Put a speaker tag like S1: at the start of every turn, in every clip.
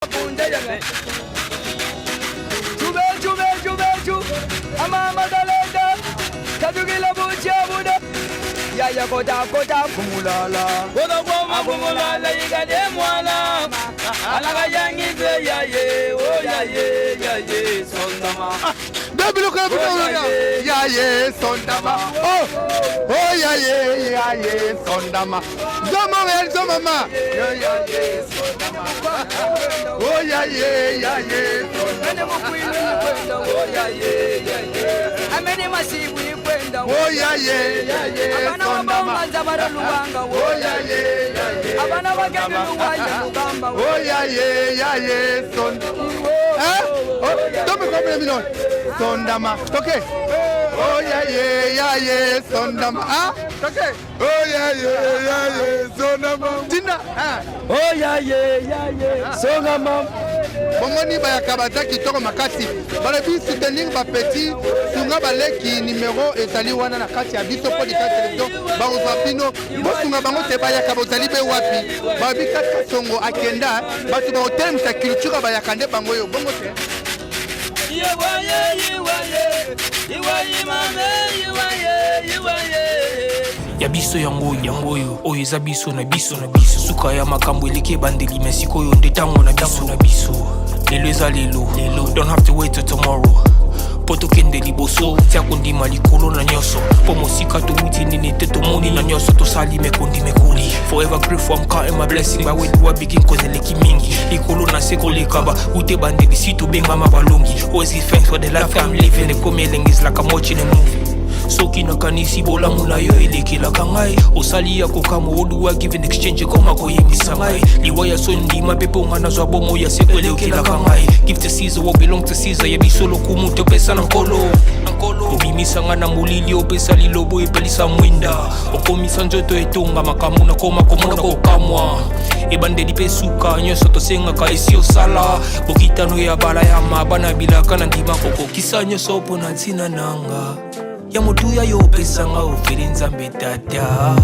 S1: Ya kota kumulala kumulala igade mwana alaga yangize ya ye sondama
S2: Dabilo ka ya ye sondama oh ya ye sondama zoma ya ye sondama oh ya ye
S1: sondama oh ya ye amene masibu kwenda
S2: oh ya ye
S1: sondama zabara luwanga oh ya ye abana bagende luwanga lugamba
S2: oh ya ye sondama Don't me come here, Sondama. Okay. Oh yeah, Sondama. Ah, okay. Oh yeah, Sondama. Tina.
S1: Oh yeah, Sondama.
S2: Bomoni ba yakabata kitoko makasi. Bale bi soutenir ba petit sunga baleki numéro ezali wana na kati ya biso podcast télévision ba uzapino bo sunga bango te ba yakabotali be wapi. Ba bi kaka songo akenda ba tu ba hotel sa culture ba yakande bango yo bongo te.
S3: Ya biso yango oyo eza biso na biso suka ya makambo eleki ebandeli mesikoyo nde tango na biso lelo eza lelo don't have to wait till tomorrow po tokende liboso tia kondima likolo na nyonso po mosika towuti nini te tomoni na nyonso tosali mekoli forever grateful I'm counting my blessing by when I begin cause eleki mingi likolo na se koleka ba ute bandeli si tobengama balongi always give thanks for the life I'm living ekomi elengi is like I'm watching a movie soki nakanisi bolamu na yo elekelaka ngai osali ya kokamo oluwa give in exchange koma koyebisa ngai liwa ya so ndima mpe mpo nga nazwa bomo ya seko elekelaka ngai give to Caesar what belong to Caesar ya biso lokumu topesa na nkolo obimisanga na molili opesa lilobo epelisa mwinda okomisa nzoto etonga makambo na koma komona kokamwa ebandeli mpe suka nyonso tosengaka esi osala bokitano ya bala ya mabana bilaka na ndima kokokisa nyonso mpo na ntina nanga ya motuya yo opesanga ofeli nzambe tata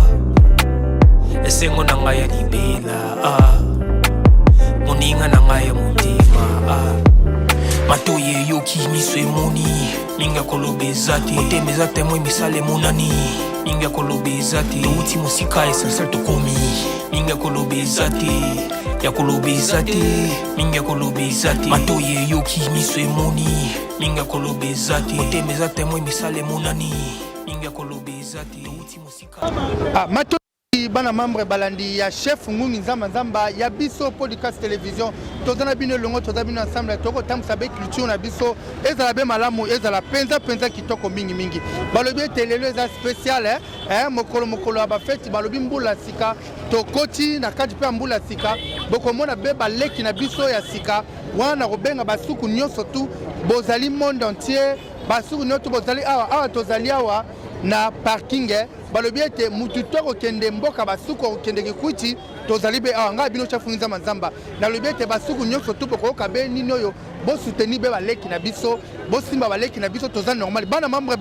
S3: esengo na ngai ya libela moninga na ngai ya motima matoye eyoki miso emoni mingi akoloba eza te motema eza temoi misala emonani mingi akoloba eza te touti mosika essentiel tokomi mingi akoloba eza te yakoloba eza te mingi akoloba eza te matoye eyoki miso emoni mingi akoloba eza te motema eza temoi misala emonani mingi akoloba eza te touti mosika
S2: bana membre balandi ya chef ngungi nzamba ya biso podcast télévision tozana bino longo tozabino ensemble toko tamsa be culture na biso ezala be malamu ezala penza kitoko mingi balobi telelo eza spécial mokolo aba fête balobi mbula sika tokoti na kati pe mbula sika bokomona be baleki na biso ya sika wana robenga basuku nyonso tu bozali monde entier basuku nyonso bozali awa tozali awa na parking balobi ete mutu toko kende mboka basuku okende kikuti tozali be awa ngai bino chafu nzamba nzamba nalobi ete basuku nyonso tu bokoyoka be nini oyo bosuteni be baleki na biso bosimba baleki na biso tozali normal bana membre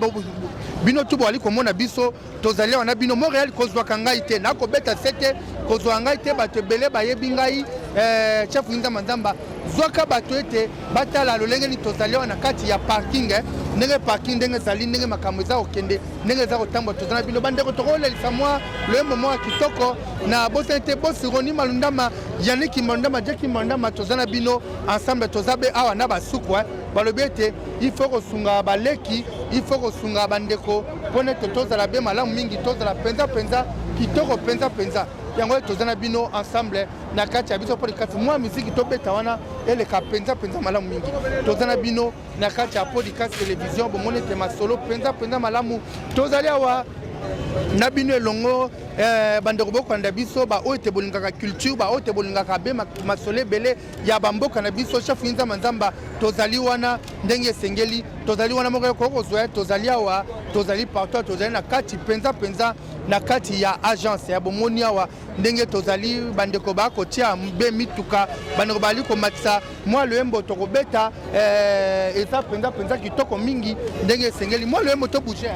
S2: bino tu bwali komona biso tozali wana bino Montréal kozwaka ngai te nakobeta sete kozwa ngai te bato ebele bayebi ngai chafu nzamba nzamba zwaka bato ete batala lolenge ni tozali wana kati ya parking ndenge parking ndenge zali ndenge makambo eza okende ndenge eza kotambola tozana bino bandeko tokolelisa mwa loyembo mwa kitoko na bosani te bosironi malundama yaniki malundama jeki malundama tozana bino ensemble tozabe awa na basuku balobi ete il faut kosunga baleki il faut kosunga bandeko mpona ete tozala be malamu mingi tozala penza kitoko penza yango tozana bino ensemble na kati ya biso podcast mwa muziki tobeta wana eleka penza malamu mingi tozana bino na kati ya podcast télévision bomone te masolo penza malamu tozali awa na bino elongo bandeko bokwanda biso ba oyo te bolingaka culture ba oyo te bolingaka be masolo ebele ya bamboka na biso chafu nzamba nzamba tozali wana ndenge esengeli tozali wana moko kokozwa tozali awa tozali partout tozali na kati penza na kati ya agence ya bomoni awa ndenge tozali bandeko bakotia be mituka bandeko bali komatisa mwa loyembo tokobeta eza penza kitoko mingi ndenge esengeli mwa loyembo to bouger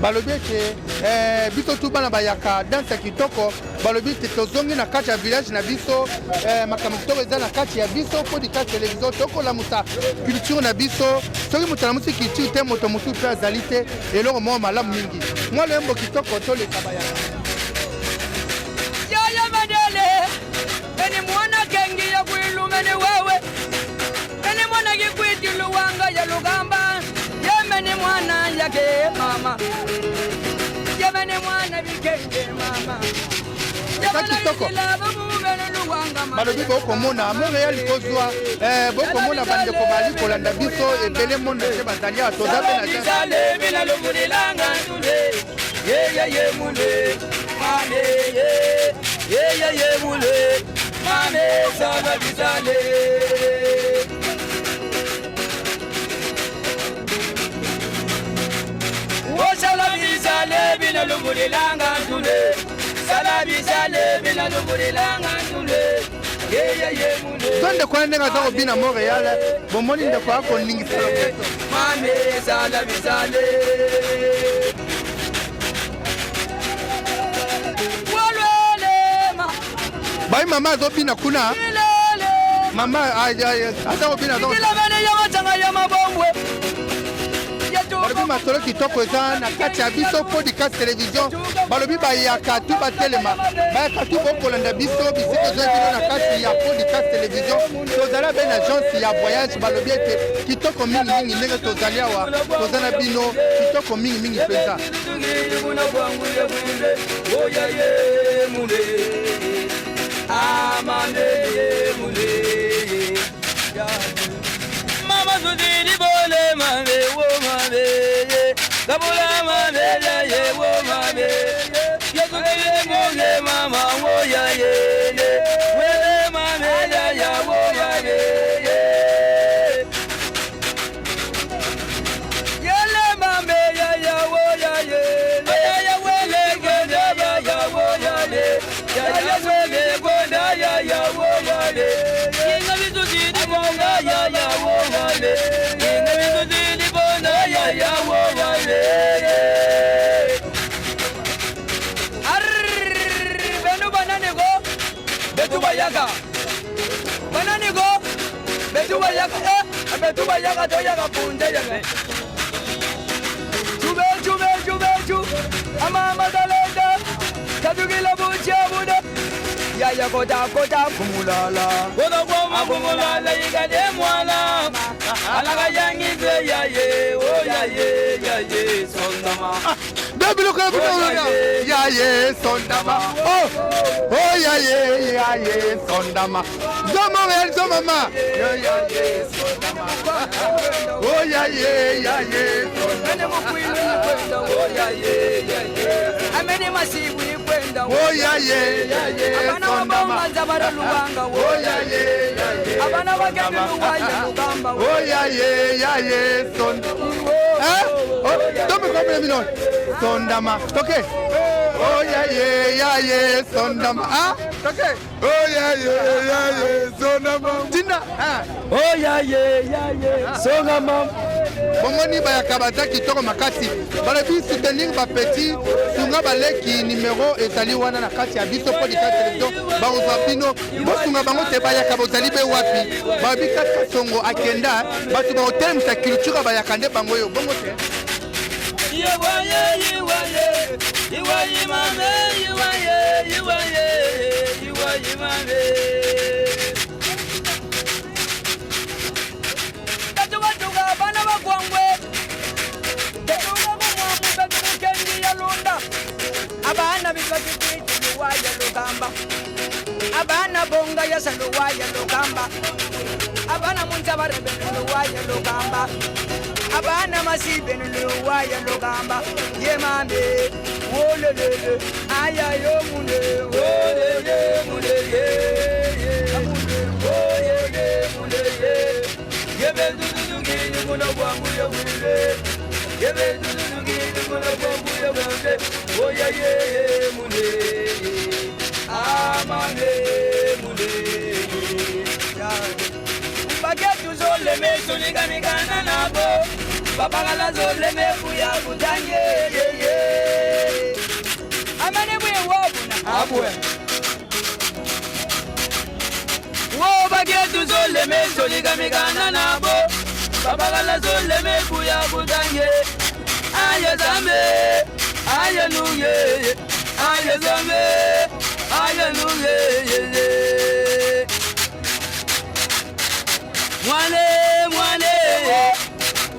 S2: balobi ete biso tu bana bayaka danse ya kitoko balobi ete tozongi na kati ya village na biso makambo kitoko eza na kati ya biso podcast télévision tokolamusa culture na biso soki moto alamusi culture te moto mosusu mpe azali te eloko moko malamu mingi mwa loyembo kitoko toleka bayaka
S1: yaya badele eni mwana kengi ya kuilumeni wewe eni mwana kikwiti luwanga ya lugamba yemeni mwana yake mama yemeni mwana bikenge mama
S2: kitoko balobi bokomona Montréal kozwa bokomona bandeko bali kolanda biso ebele mona te bazali awa toza mpe to ndeko wana ndenge aza kobina Montréal bomoni ndeko akoningisela bai mama azobina kuna mama aza kobina balobi masolo kitoko eza na kati ya biso podcast télévision balobi bayaka tu batelema bayaka tu bokolanda biso bisika ezokino na kati ya podcast télévision tozali be na agence ya voyage balobi ete kitoko mingimingi ndenge tozali awa toza na bino kitoko mingimingi mpenza
S1: mama zudini bole mame wo mame kabula mame ye wo mame yezudini bole mama wo ya ye wele mame ya wo mame yele mame ya wo ya ye ya wele gonda ya wo ya le ya wele gonda ya wo ya le kinga bizudini bonga ya wo mame kinga bizudini bonga ya wo mame benu banane go betu bayaka banane go betu bayaka betu bayaka to yaka punja yaka chube ama dalenda kadugila bucha buda ya kota kumulala kumulala igade mwala alaga yangize yaye o yaye sondama
S2: dabiloko yaye sondama oh yaye sondama Montréal mama yaye sondama oh yaye sondama amene masibu ikwenda oh yaye sondama oh yaye abana bagende luwaya lugamba oh yaye sondama don't be coming in sondama okay oh yaye sondama okay oh yaye sondama tina
S1: oh yaye sondama
S2: bomoni bayaka baza kitoko makasi balobi soutenir bapeti sunga baleki numero ezali wana na kati ya biso podcast télévision bakozwa bino bosunga bango te bayaka bozali be wapi balobi kati songo akenda bato bakotelemisa culture bayaka nde bango oyo bongo te
S1: Iwaye mame Tatuga bana bakwangwe Tatuga kumwamu betu kendi ya lunda Abana bikakiti luwaya lugamba Abana bonga ya saluwaya lugamba Abana muntabarebe luwaya lugamba Abana masibe luwaya lugamba Ye mame wolelele aya yo mune wolele mune ye Yebe dudugi muna kwangu ya mune Yebe dudugi muna kwangu ya mune Oya ye mune amane mune Bagetu zole mesu ligamigana nabo Babagala zole mefu ya kutange amane bwe wabuna
S2: abwe
S1: wo bagetu zole mesoli kamikana nabo babagala zole mebuya kutange aye zame aye nuye aye zame aye nuye mwane mwane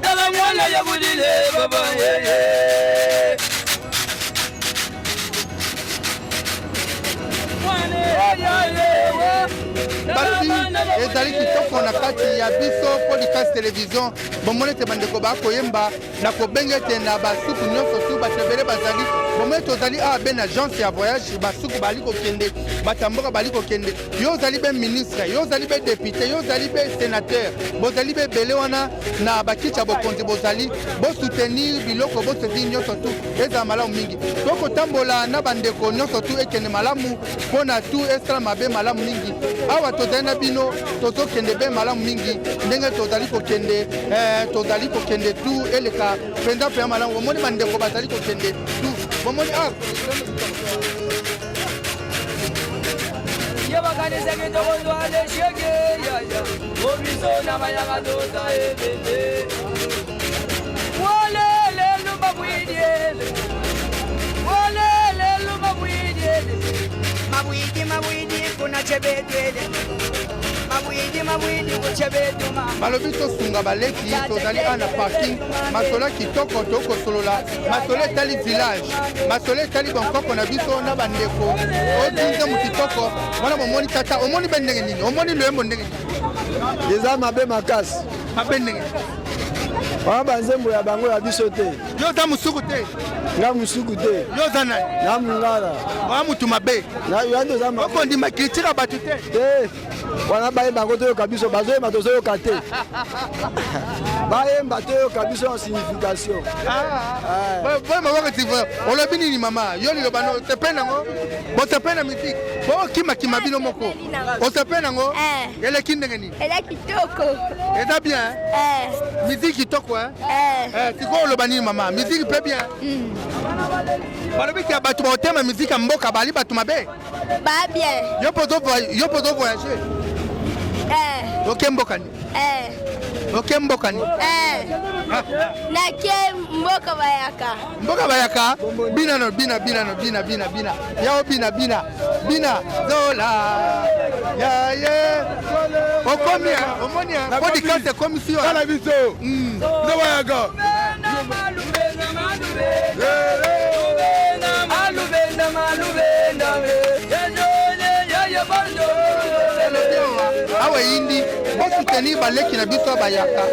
S1: daga mwana ya budile baba
S2: basi ezali kitoko na kati ya biso podcast télévision bomoni ete bandeko bakoyemba na kobenga ete na basuku nyonso tu bato ebele bazali bomoni tozali awa be na agence ya voyage basuku bali kokende batamboka bali kokende yo ozali be ministre yo ozali be député yo ozali be sénateur bozali be ebele wana na bakiti ya bokonzi bozali bosoutenir biloko bosoutenir nyonso tu ezala malamu mingi tokotambola na bandeko nyonso tu ekende malamu mpona tu esala mabe malamu mingi awa tozali na bino tozokende be malamu mingi ndenge tozali kokende tu eleka mpenza mpenza malamu omoni bandeko bazali kokende tu bomoni
S1: yabakanisa kitokondwale shege yaya obisona mayakatoza ebele wolele lumba mwidyele wolele lumba mwidyele mabwidi kuna chebetwele mabwidi kuchebetuma
S2: balobi tosunga baleki tozali ana parking masolo kitoko tokosolola masolo etali village masolo etali bankoko na biso na bandeko odinze mokitoko wana momoni tata omoni be ndenge nini omoni loyembo ndenge nini
S4: eza mabe makasi
S2: mabe ndenge
S4: wana banzembo ya bango ya biso te
S2: yo oza mosuku te
S4: nga mosuku te
S2: yo oza nani
S4: na mongala
S2: oya motu mabe
S4: yando oza
S2: okondima culture ya bato te
S4: te wana bayemba yango toyoka biso bazoyemba tozoyoka te bayemba toyoka biso en signification
S2: olobi nini mama yo liloba no osepe nango bosepe na misiki po okimakima bino moko osepe nango eleki ndenge nini
S5: eza kitoko
S2: eza bien misiki kitoko sikoyo oloba nini mama misiki mpe bien balobi ke bato baotema misiki ya mboka bali bato mabe
S5: ba bien
S2: yo mpo ozovoyage oke mboka ni oke mboka ni
S5: nake mboka bayaka
S2: mboka bayaka bina yao bina zola yaye okomia omonia podcast ekomi si
S4: kala biso biso bayaka
S2: awa yindi bosoutenir baleki na biso bayaka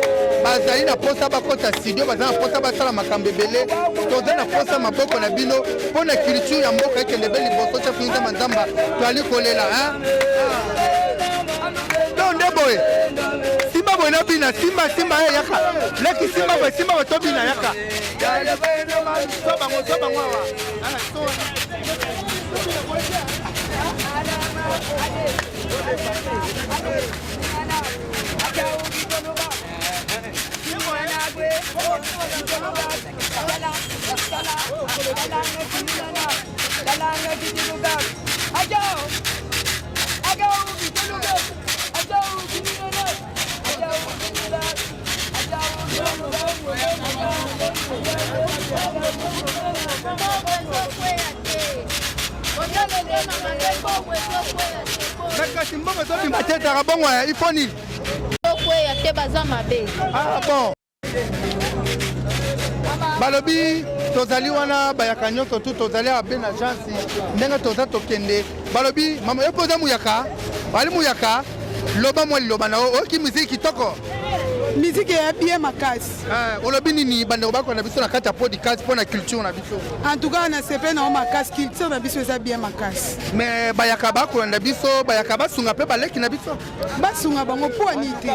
S2: bazali na posa bakota studio bazali na posa basala makambo ebele toza na posa maboko na bino mpo na culture ya mboka ekende be liboso te finza manzamba toali kolela to nde boye simba boye na bina simba ye yaka leki simba boye to bina yaka sobango awa kasi mbongo tobima te tara bongo ifo nini
S5: okweya te baza mabe
S2: bon balobi tozali wana bayaka nyonso tu tozali abe na agence ndenge toza tokende balobi mama yo mpo oza muyaka bali muyaka loba mwa liloba na oyoki miziki kitoko
S6: miziki ya bien makasi
S2: olobi nini bandeko bakola na biso na kati ya podcast mpo na culture na biso
S6: en tout cas na sepe na o makasi culture na biso eza bien makasi
S2: mais bayaka bakolanda biso bayaka basunga mpe baleki na biso
S6: basunga bango mpo ani te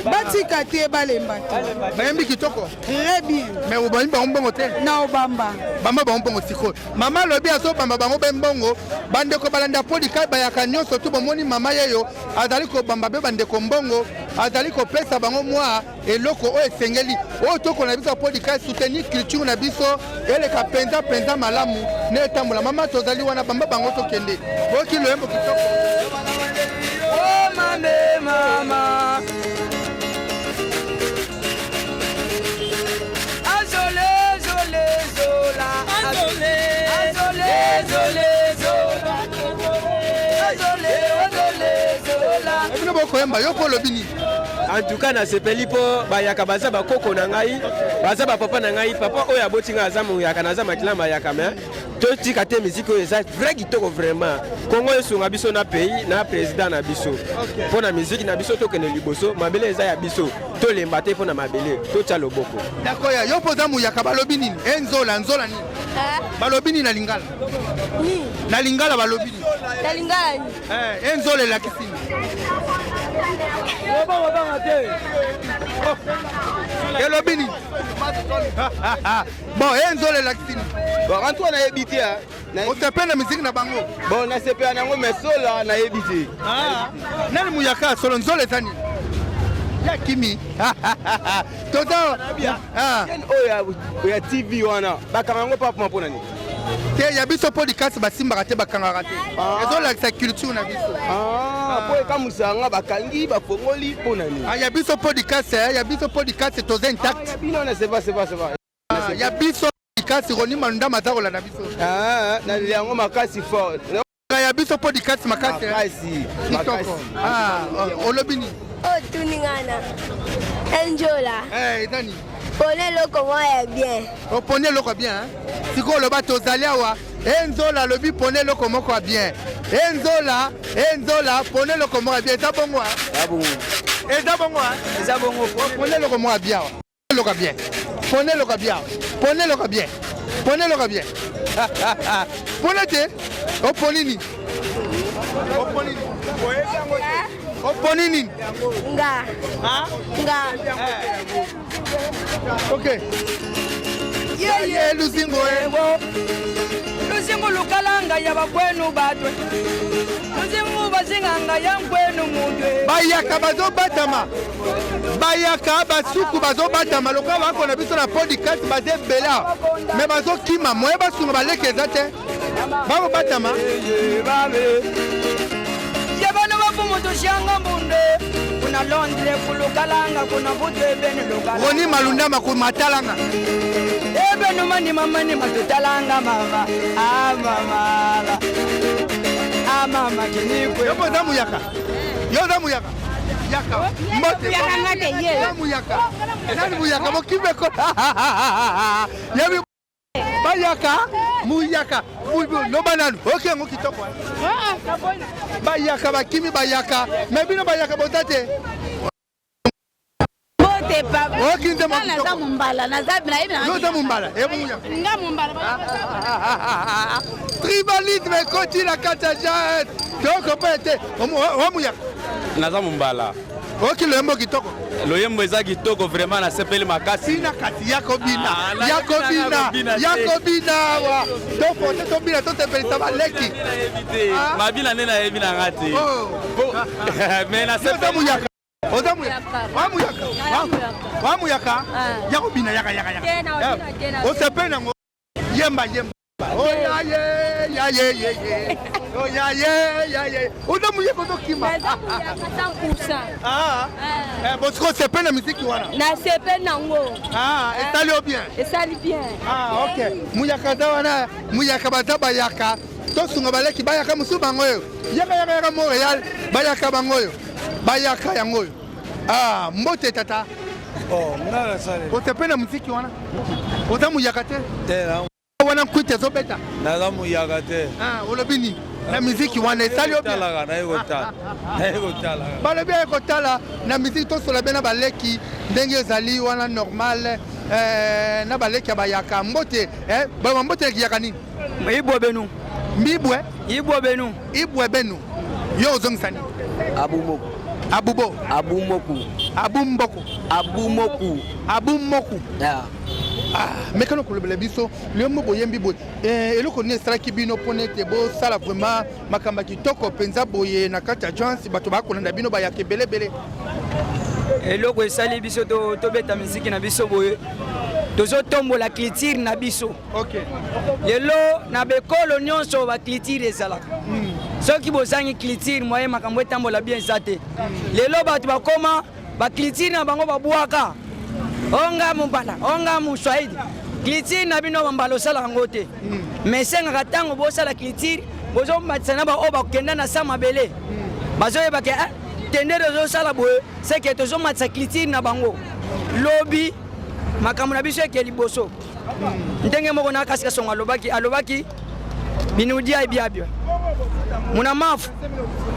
S6: batika te balemba te
S2: bayembi kitoko
S6: très bien
S2: mais obambi bango mbongo te
S6: na obamba
S2: bamba bango mbongo sikoyo mama alobi azobamba bango be mbongo bandeko balanda podcast bayaka nyonso tu bomoni mama yeyo azali kobamba be bandeko mbongo azali kopesa bango mwa eloko oyo esengeli oyo tokona biso podcast soutenir culture na biso eleka penza malamu ne etambola mama tozali wana bamba bango tokende boki loyembo kitoko
S1: oh mama
S7: en tout cas na sepeli po bayaka baza bakoko na ngai baza bapapa na ngai papa oyo abotinga aza moyaka naza makila mayaka me totika te miziki oyo eza vrai kitoko vraiment kongo esunga biso na pays na président na biso mpo na miziki na biso tokende liboso mabele eza ya biso tolemba te mpo na mabele totya loboko
S2: dakoya yo mpo oza moyaka balobi nini nzola nini balobi nini na lingala na lingala balobi nini
S5: na lingala nini
S2: nzola elakisi nini elobi nini bon nzola elakisi nini
S4: Antoine na yebi te
S2: osepe na miziki na bango
S4: bon na sepe nango mais sola na yebi te
S2: nani muyaka solo nzola eza nini ya kimi toza
S4: oya TV wana bakanga yango papa mpo nani
S2: te ya biso podcast basimbaka te bakangaka te ezolakisa culture na biso
S4: po ekamusanga bakangi bafongoli mpo nani
S2: ya biso podcast toza intact ya biso podcast roni malunda maza kolanda biso
S4: na yango makasi fort
S2: ya biso podcast makasi kitoko olobi nini
S5: tuningana enjola
S2: eza nini
S5: pone loko moya bien
S2: opone loko bien sikoyo oloba tozali awa enzola alobi pone loko moko ya bien enzola pone loko moko ya bien eza bongo eza bongo pone loko moko ya bien awa loka bien pone loka bien pone loka bien pone te oponi nini oponi nini
S5: nga
S2: ok ye luzingo
S1: luzingo lukalanga ya bakwenu batwe luzingo bazinganga ya nkwenu mutwe
S2: bayaka bazobatama bayaka basuku bazobatama loka bako na biso na podcast bazebela me bazokima moye basunga baleke eza te bakobatama
S1: yabana bapumutushanga mbunde kuna londre kulukalanga kuna butu ebeni lukalanga
S2: roni malunda matalanga
S1: ebenu mani matutalanga mama mama kinikwe
S2: yo boza muyaka yaka mbote muyaka nani muyaka mokimeko yebi bayaka muyaka loba nanu oke yango kitoko bayaka bakimi bayaka me bino bayaka boza te okinde
S5: naza mumbala
S2: yoza mumbala
S5: nga mumbala
S2: tribalisme ekoti na kati ya jas tokopa te omuyaka
S8: naza mumbala
S2: oki loyembo kitoko
S8: loyembo eza kitoko vraiment nasepeli makasi
S2: bina kati yakobina wa tofote tobina tosepelisa baleki
S8: mabina nde nayebi na nga te me nasepeli
S2: wamuyaka yakobina yaka osepeli nango yemba oyaye oza muyaka ozokima bosiko osepeli na misiki wana
S5: nasepeli nango
S2: esali o bien
S5: esali bien
S2: ok muyaka aza wana muyaka baza bayaka tosunga baleki bayaka mosusu bango oyo yaka montréal bayaka bango oyo bayaka yango oyo mbote tata osepeli na misiki wana oza muyaka te wana nkwite ezobeta
S8: naza muyaka te
S2: olobi nini na miziki wana esali balobi ekotala na miziki tosola be na baleki ndenge ezali wana normal na baleki ya bayaka mbote baloma mbote ekiyaka nini
S1: ibwe benu
S2: ibwe benu yo ozongisa nini Abubo.
S1: Abumoku.
S2: Abumboko.
S1: Abumoku.
S2: Abumoku.
S1: Yeah.
S2: Mais quand on le biso, le mot boyembi boy. Et le connaît sera qui bino ponete bo sala vraiment makamba kitoko penza boye na kati agence bato ba kolanda bino ba yake bele bele.
S9: Et le ko sali biso to beta musique na biso boye. Tozo tombo la culture na biso.
S2: OK.
S9: Lelo na bekolo nyonso ba culture ezala. Soki bozangi culture moye makambo etambola bien zate. Lelo bato bakoma ba culture na bango babwaka. Onga mumbala, onga muswahili. Culture na bino bambalo sala ngote. Mais senga katango bo sala culture, bozo matsana ba oba kenda na sama bele. Bazo yeba ke tendere zo sala boye, c'est que tozo matsa culture na bango. Lobby makambo na biso ke liboso. Ndenge moko na kasika songa alobaki binudia ibiabio. Muna mafu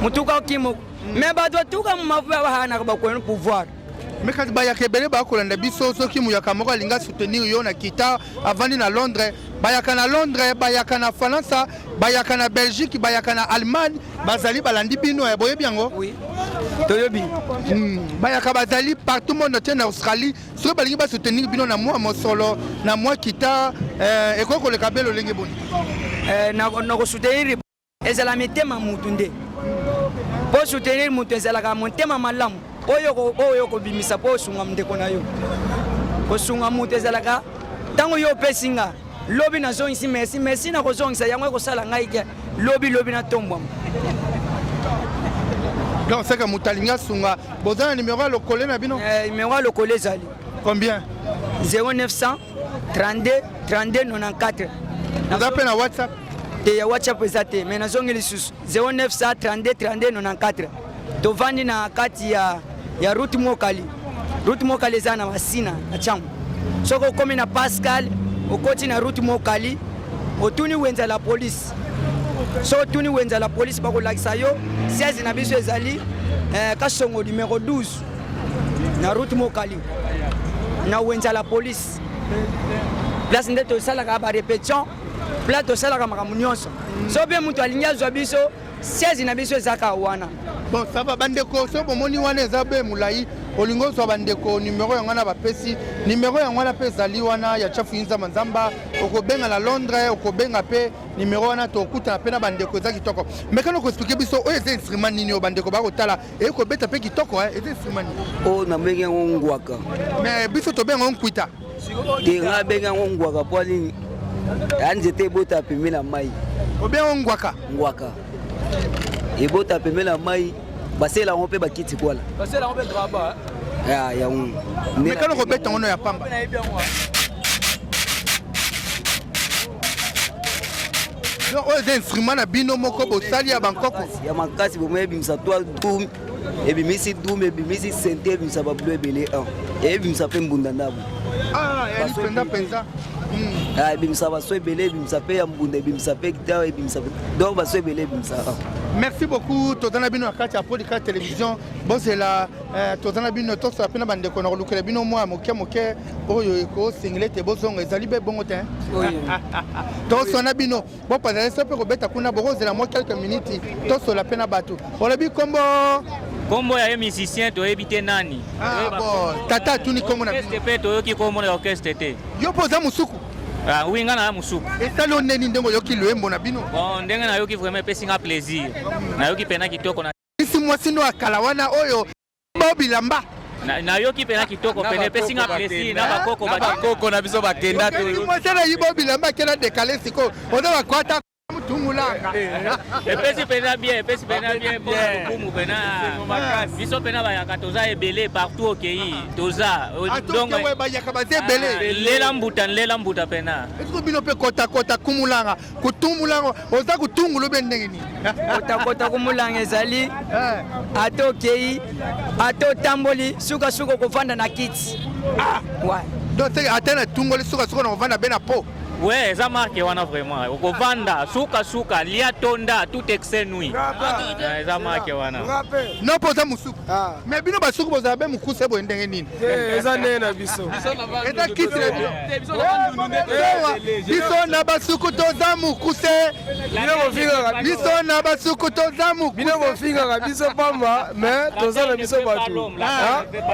S9: mutuka okimo. Mais bato tuka mafu ba hana ba ko pouvoir.
S2: Mais quand bayaka bele ba kolanda biso soki muyaka moko alinga soutenir yo na kita avandi na Londres, bayaka na Londres, bayaka na France, bayaka na Belgique, bayaka na Allemagne, bazali balandi bino e boye biango.
S9: Oui. Toyobi.
S2: Bayaka bazali partout monde en Australie, so balingi ba soutenir bino na moi mosolo, na moi kita e ko le kabelo lenge boni.
S9: Na ko soutenir ezala mitema mutunde. Po soutenir mutu ezala ka montema malamu. Oyo ko bimisa po sunga mndeko na yo. Ko sunga mutu ezalaka tango yo pesinga. Lobi na zo isi merci na ko zongisa yango ko sala ngai ke lobi na tombwa.
S2: Donc c'est que mutalinga sunga bozana numéro le coller na bino.
S9: Numéro le coller zali.
S2: Combien?
S9: 0900 32 32 94.
S2: Vous appelez na WhatsApp?
S9: Te WhatsApp ezate mais na zongi lisusu 0900 32 32 94. Tovandi na kati ya route mokali zana masina na changu soko komi na Pascal okoti na route mokali otuni wenza la police so tuni wenza la police bakolakisa yo 16 na biso ezali kasongo numéro 12 na route mokali na wenza la police place nde tosalaka ba répétition place tosalaka makambo nyonso so be mutu alingi azwa biso 16 na biso ezaka wana.
S2: Bon, ça va, bandeko, so bomoni wana ezabe mulai, olingo so bandeko, numéro yangwana bapesi, numéro yangwana pe zali wana ya chafu inza manzamba, okobenga na Londres, okobenga pe, numéro wana tokuta na pe na bandeko eza kitoko. Mekano ko expliquer biso, oyo eza instrument nini o bandeko bako tala, eko beta pe kitoko, eza instrument nini?
S1: Oh, na benga ngwaka.
S2: Mais biso to benga nkwita.
S1: Te nga benga ngwaka po nini? Anjete bota pemela na mai.
S2: Obenga
S1: ngwaka. Ebota pemela mai basela on pe bakiti kwala
S9: basela on pe draba
S1: ya
S2: mais quand on beta on ya pamba non o des instruments na bino moko bosali ya bankoko
S1: ya makasi bomwe bimsa toi dum ebimisi dum ebimisi sente bimsa bablo ebele ebimsa pe mbunda ndabo
S2: ya penza
S1: bimsa baso ebele bimsa pe ya mbunda bimsa pe kita bimsa donc baso ebele bimsa.
S2: Merci beaucoup tozana bino na kati ya podcast télévision bozela tozana bino to sa pena bande ko na lukela bino moi moke oyo eko singlete bozongo ezali be bongo te to sona bino bo pa ça peut robeta kuna bozela moi quelques minutes to so la pena bato on bi
S8: kombo ya musicien to ebite nani
S2: bon tata tuni kombo na
S8: STP to yoki kombo na orchestre te
S2: yo poza musuku
S8: winga na musuku
S2: etalo neni ndengo yoki lwembo na bino
S8: bon ndenga na yoki vraiment pesinga plaisir na yoki pena kitoko na
S2: isi mwasino akala wana oyo bobilamba
S8: na yoki pena kitoko pene pesinga plaisir na bakoko na biso bakenda to
S2: mwasana yibo bilamba kena dekale siko oza bakwata mutungulanga
S8: epesi pena bien bon kumu pena biso pena bayaka toza ebele partout au pays toza
S2: donc bayaka baze ebele
S8: lela mbuta pena
S2: est-ce bino pe kota kumulanga kutumulanga oza kutungulu bendenge ni
S9: kota kumulanga ezali ato kei ato tamboli suka kofanda na kiti
S2: donc atana tungoli suka na kovanda bena po
S8: Ouais, ça marque wana vraiment. Okovanda, suka, lia tonda, tout excès nuit. Ça marque wana.
S2: Non poza musuku. Mais bino basuku boza be mukuse bo ndenge nini?
S7: Eza nena biso.
S2: Eza kitire biso na basuku toza mukuse. Biso na basuku toza mukuse.
S7: Bino bofinga biso pamba, mais toza na biso batu.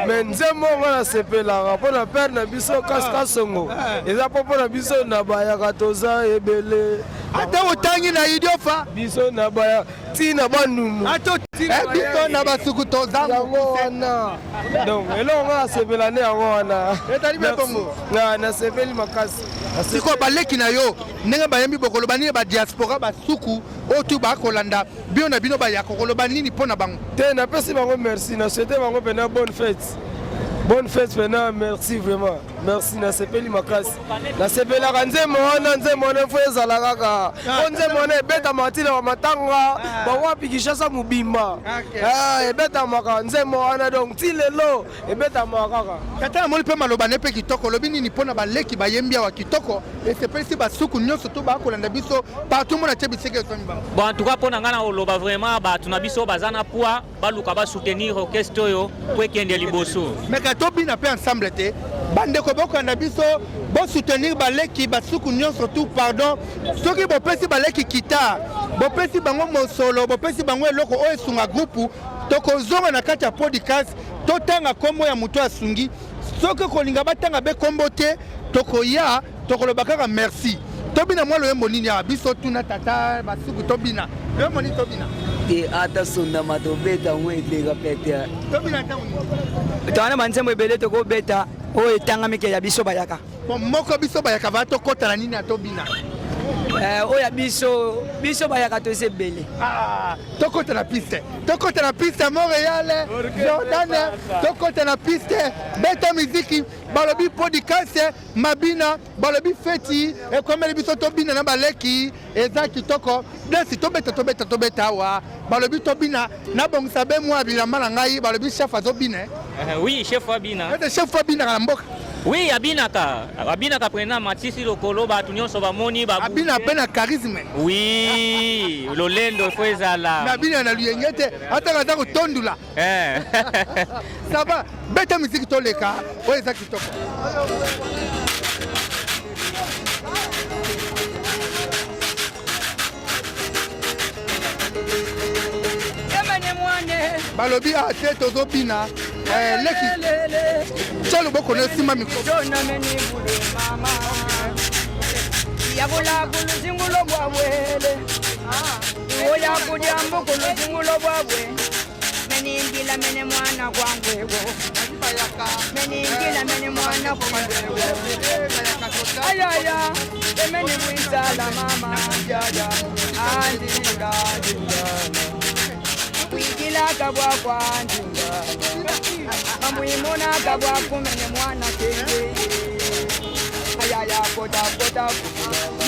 S7: Mais nzembo ngana sepela rapona père na biso kaskasongo. Eza popo na biso na bayaka toza ebele.
S2: Ata otangi na idiofa
S7: biso na baya tina banunu.
S2: Ato biso na basuku toza
S7: wana. Donc elonga sepela ne yango wana.
S2: Etali be bongo.
S7: Na sepeli makasi.
S2: Siko baleki na yo ndenge bayembi bokolo bani ba diaspora basuku otu ba kolanda bio na bino ba yakolo banini pona bango.
S7: Te na pesi bango merci na souhaiter bango pena bonne fête. Bonne fête pena merci vraiment. Merci na sepeli makasi. Na sepela kanze mona fo ezala kaka. Onze mona beta matila wa matanga ba wapi kishasa mubimba. Ebeta maka nze mona donc tilelo ebeta makaka.
S2: Kata moli pe maloba ne pe kitoko lobi nini pona baleki bayembi wa kitoko et sepeli si basuku nyonso to ba kolanda biso partout mona te biseke so mibanga.
S8: Bon en tout cas pona ngana oloba vraiment ba tuna biso bazana poa baluka ba soutenir orchestre yo po ekende liboso.
S2: Mais to bina pe ensemble te bande ko boko na biso bo soutenir baleki basuku nyonso tout pardon soki bo pesi baleki kita bo pesi bango mosolo bo pesi bango eloko o esunga groupe toko zonga na kati ya podcast to tanga kombo ya muto asungi soki kolinga batanga be kombo te toko ya toko lobaka merci to bina mwa loyembo nini ya biso tuna tata basuku to bina loyembo ni to bina
S9: te ata sonda matobeta ngwete kapete
S2: to bina ta
S9: twana banzembo ebele toko beta o etanga mike ya biso bayaka
S2: moko biso bayaka va to kota na nini atobina
S9: oya biso bayaka to sebele
S2: tokota na piste Montréal Jordan tokota na piste beta muziki balobi podcast mabina balobi feti e komeli biso tobina na baleki eza kitoko desi tobeta wa balobi tobina na bongisa be mwa bilamba na ngai balobi chef azobina
S8: oui chef abina
S2: chef abina na mboka.
S8: Oui, abinaka prena matisi lokolo batu nyonso bamoni babu.
S2: Abina pena charisme.
S8: Oui, lolendo fo ezala.
S2: Na abina na luyengete ata kaza ko tondula. Ça va, beta musique toleka, o eza kitoko. Balobi ate tozobina leki chalo boko ne sima mikro
S9: yakula kuluzingulo bwabwele oya kujambo kuluzingulo bwabwe meningila mene mwana kwangwego meningila mene mwana kwangwego ayaya emene mwisala mama jaja andinga wigila kabwa kwa ndinga amwimona kabwa kumene mwana kenge ayaya kota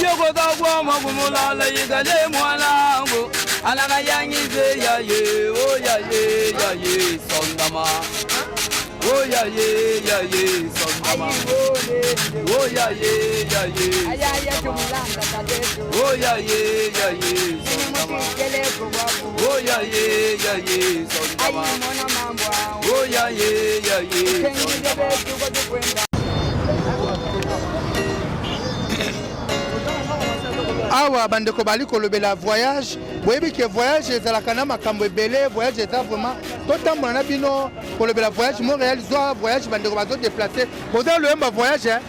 S9: yoko kabwa magumulala yigale mwanango alanga yangize yaye o yaye sondama o yaye sondama o yaye ayaya tumulanga tadeto o yaye sondama oh yaye sondama oh yaye
S2: awa bandeko bali kolobela voyage boyebi ke voyage ezalaka na makambo ebele voyage eza vraiment totambola na bino kolobela voyage Montréal zwa voyage bandeko bazo déplacer boza loyemba voyage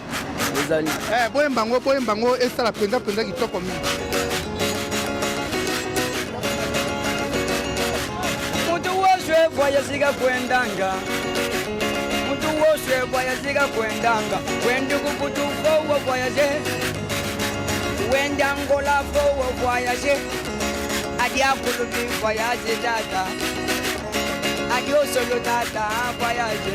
S2: boyembango esala penza kitoko mingi.
S9: Voyazika kwendanga mutu wose voyazika kwendanga wendi kukutu fowo voyaze wendi angola fowo voyaze adi akulubi voyaze tata adi osolo tata voyaze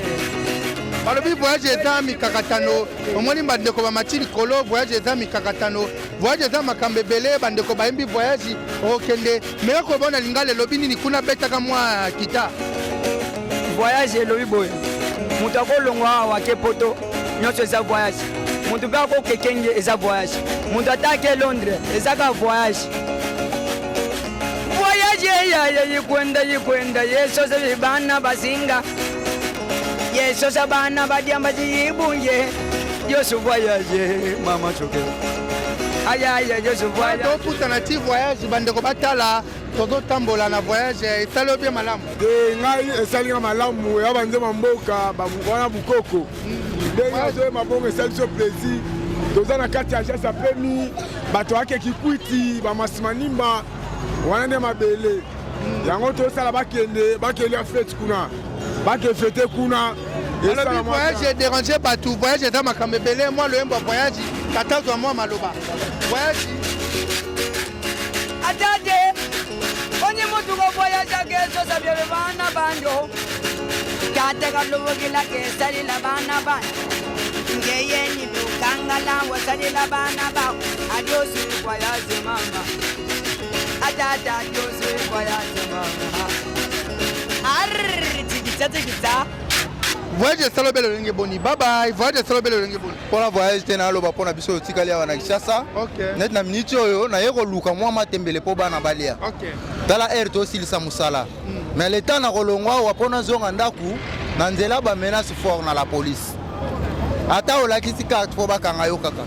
S2: balobi voyage eza mikakatano omoni bandeko bamati likolo voyage eza mikakatano voyage eza makambo ebele bandeko bayembi voyage okende meka kobona lingala elobi nini kuna betaka mwa kita
S9: voyage elobi boye moto akolongwa awa ke poto nyonso eza voyage moto mpe akokekenge eza voyage moto atake Londres ezaka voyage voyage yaya yikwenda yesosa bana bazinga yesosa bana badiamba ziyibunje yosu voyage mama choke ayaya yosu voyage
S2: toputana ti voyage bandeko batala tozotambola na voyage esali obie malamu
S10: ngai esalinga malamu ya banzema mboka wana bukoko ndenge azoyema bongo esali so plaisir toza na kati ya jasa pemi bato akeki kwiti bamasimanimba wana nde mabele yango tosala bakende fete kuna bakefete kuna
S2: alobi voyage dérange bato voyage eza makambo ebele mwa loyemba voyage katazwa mwa maloba voyage
S9: atate onye mutuko voyage akesosa byebe bana banjo kate kalubukila kesalila bana banjo ngeyeni bukangala wasalila bana bako adiosi voyage mama atata adiosi voyage mama arr tikita
S2: voyage salobelo lenge boni bye bye voyage salobelo lenge boni
S11: pona voyage tena aloba pona biso otikali awa na Kinshasa net na miniti oyo na ye koluka mwa matembele po bana balia tala air tosilisa mosala mais le temps na kolongwa awa pona zonga ndaku na nzela bamenace fort na la police ata olakisi carte po bakanga yo kaka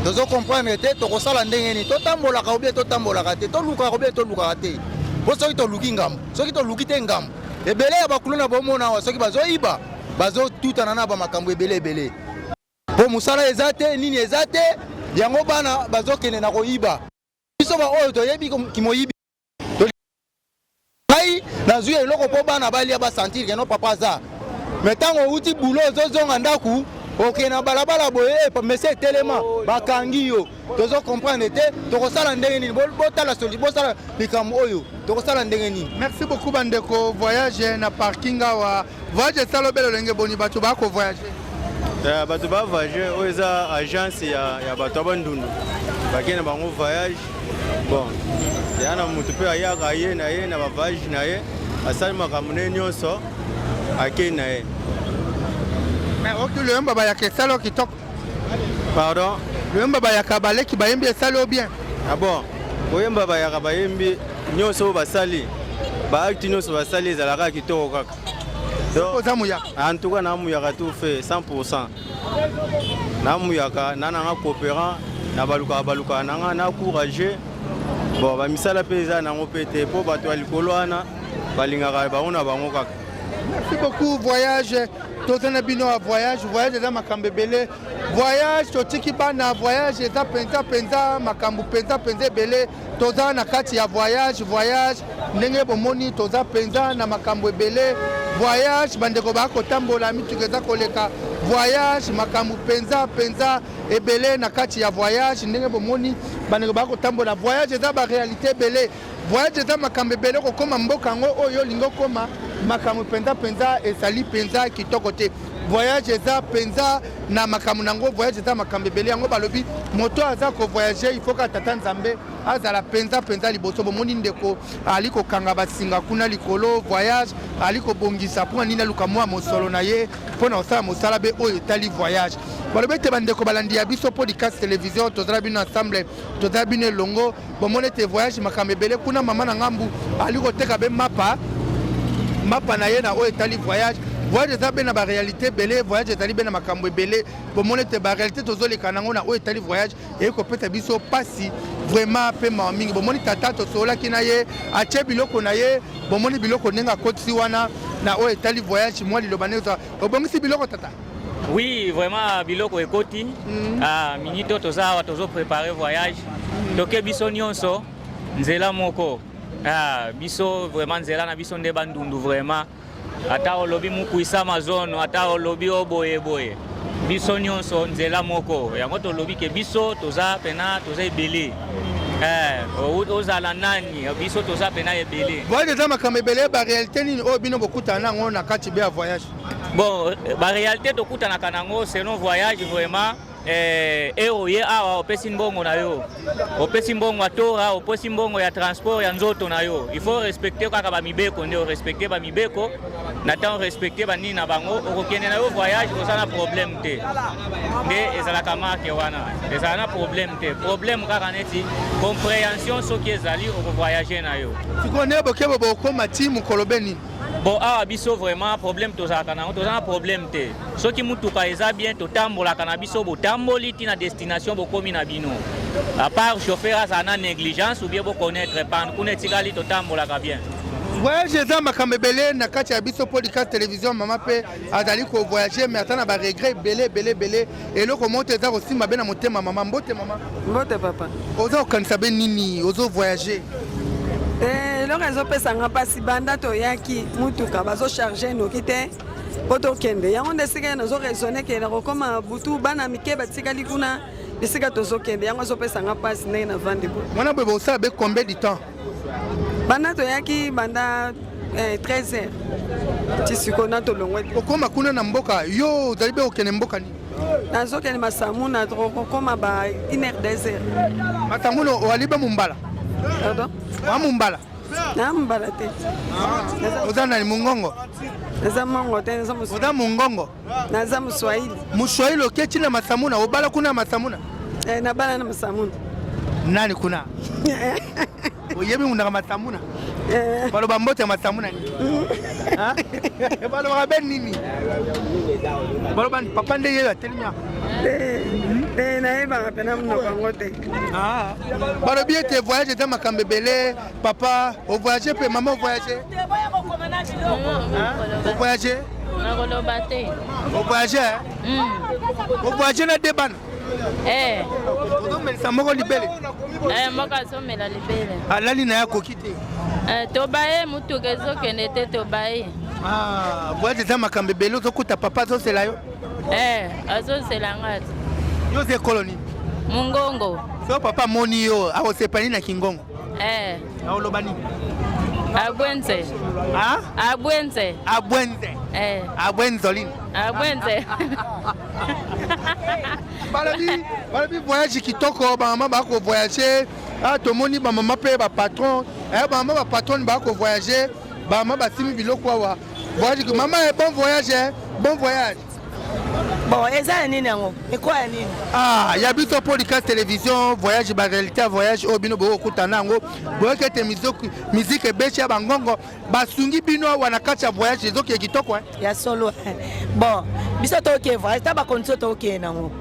S11: tozo comprendre te tokosala ndenge nini totambolaka obie totambolaka te tolukaka obie tolukaka te po soki toluki ngambo soki toluki te ngambo ebele ya bakulu na bomona awa soki bazoyiba bazotutana na bamakambo ebele po mosala eza te nini eza te yango bana bazokende na koyiba biso baoyo toyebi kimoyibi ngai nazwi eloko mpo bana balia basentir keno papa aza me ntango outi bulo ozozonga ndaku okende na balabala boye mese etelema bakangi yo tozo comprendre te tokosala ndenge nini bosala likambo oyo tokosala ndenge nini.
S2: Merci beaucoup bandeko voyage na parking awa voyage salobelo lenge boni bato bako voyage
S12: bato ba voyage oyo eza agence ya bato bandundu bakende bango voyage bon ya na mutu pe ayaka ye na ye na ba voyage na ye asali makambo ne nyonso akei na ye.
S2: Mais ok le mba ya kesalo kitoko.
S12: Pardon?
S2: Le mba ya kabale ki bayembi esalo bien.
S12: Ah bon. Oyemba ba ya bayembi nyonso basali. Ba acte nyonso basali ezalaka kitoko kaka. En tout cas namuyaka tout fait 100%. Namuyaka nana coopérant na baluka nanga na encourager. Bon ba misala peza nango pete po bato alikolo ana balingaka baona bango kaka.
S2: Merci beaucoup voyage. Tozana bino a voyage eza makambo ebele voyage totiki bana voyage eza penza makambo penza ebele toza na kati ya voyage ndenge bomoni toza penza na makambo ebele voyage bandeko bakotambola mituka eza koleka voyage makambo penza ebele na kati ya voyage ndenge bomoni bandeko bakotambola voyage eza ba réalité ebele voyage eza makambo ebele kokoma mboka yango oyo lingo koma makambo penza esali penza kitoko te voyage eza penza na makambo nango voyage eza makambo ebele yango balobi moto aza ko voyager il faut ka tata nzambe azala penza liboso bomoni ndeko ali kokanga basinga kuna likolo voyage ali kobongisa mpona nini aluka mwa mosolo na ye mpona kosala mosala be oyo etali voyage balobi ete bandeko balandi ya biso podcast télévision tozala bino ensemble tozala bino elongo bomoni ete voyage makambo ebele kuna mama na ngambu ali koteka be mapa na ye na oyo etali voyage eza be na baréalité ebele voyage ezali be na makambo ebele bomoni ete baréalité tozoleka nango na oyo etali voyage eye kopesa biso pasi vraiment mpe mawa mingi bomoni tata tosololaki na ye atie biloko na ye bomoni biloko ndenge akotisi wana na oyo etali voyage mwa liloba ndenge obongisi biloko tata.
S8: Oui, vraiment biloko ekoti minito toza awa tozoprépare voyage toke biso nyonso nzela moko biso vraiment nzela na biso nde bandundu vraiment ata olobi mukuisa Amazon ata olobi oboye biso nyonso nzela moko yango tolobi ke biso toza pena toza ebele ozala nani biso toza pena ebele
S2: voyage eza makambo ebele baréalité nini oyo bino bokutana nango na kati be ya voyage.
S8: Bon, la réalité, tu as un selon voyage, vraiment, oye awa opesi mbongo na yo opesi mbongo ya tora opesi mbongo ya transport ya nzoto na yo il faut respecter kaka bamibeko nde orespecte bamibeko na temps orespecte banini na bango okokende na yo voyage kozala na problème te nde ezalaka marke wana ezala na problème te problème kaka neti compréhension soki ezali okovoyage na yo
S2: sikoyo nde bokebo bokoma ti mokolo be nini
S8: bon awa biso vraiment problème tozalaka nango toza na problème te soki mutuka eza bien totambolaka na biso botamboli ti na destination bokomi na bino à part chauffeur azala na négligence ou bien boconnaître pande kuna etikali totambolaka bien
S2: voyage eza makambo ebele na kati ya biso podcast télévision mama mpe azali kovoyage mais ata na baregret ebele eloko moto eza kosimba be na motema mama mbote mama
S6: mbote papa
S2: oza kokanisa be nini ozovoyage
S6: eloko ezopesanga mpasi banda toyaki mutuka bazocharge noki te mpo tokende yango nde esika nazoraisonne kende kokoma butu bana mike batikali kuna esika tozokende yango ezopesanga mpasi ndenge na vandi bo
S2: mwana boye bosala be combien du temps
S6: banda toyaki banda 13h ti sikoyo na tolongwe
S2: okoma kuna na mboka yo ozali be kokende mboka nini
S6: nazokende masamuna tokokoma ba 1h 2h
S2: masamuna oali be mombala
S6: pardon
S2: amumbala
S6: na mbala te
S2: oza nani mungongo
S6: naza mongo te
S2: oza mungongo
S6: naza muswahili
S2: muswahili oketi na masamuna obala kuna masamuna
S6: nabala na masamuna
S2: nani kuna oyebi mundaka masamuna baloba mbote ya masamuna nini balobaka be nini baloba papa nde yeyo atelemia
S6: nayebaka mpena monoko yango te
S2: balobi ete voyage eza makambo ebele papa ovoyage mpe mama ovoyage ovoyage
S5: nakoloba te
S2: ovoyage na de bana ozomelisa moko libele
S5: moko azomela libele
S2: alali na ye akoki te
S5: tobaye mutuka ezokende te tobaye
S2: voyage eza makambo ebele ozokuta papa azosela yo
S5: azosela nga te
S2: yo oza ekolo nini
S5: mongongo
S2: so papa amoni yo akosepani na kingongo aoloba nini
S5: abwenze
S2: abwenzolini
S5: abwenze
S2: balobi voyage kitoko bamama bakovoyage tomoni bamama mpe bapatron bamama bapatron bakovoyage bamama basimi biloko awa voyage mama bon voyage
S13: bon eza nini yango ekoya nini
S2: ya biso podcast télévision voyage baréalité ya voyage oyo bino bokokutana yango boyoki ete miziki ebeshi ya bangongo basungi bino awa na kati ya voyage ezokie kitoko
S13: ya solo bon biso tokee voyage ta bakondition tokee nango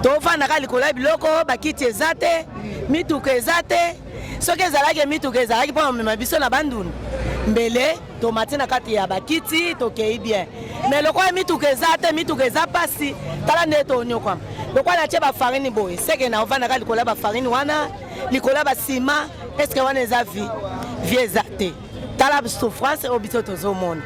S13: tofandaka likolo ya biloko bakiti eza te mituka eza te soki ezalaki mituka ezalaki mpo mamema biso na banduni mbele tomati na kati ya bakiti tokei bien mais lokola mituka eza te mituka eza pasi tala nde tonyokama lokola natie bafarini boye seke na ovandaka likolo ya bafarini wana likolo ya basima eske wana eza vie eza te tala souffrance oyo biso tozomona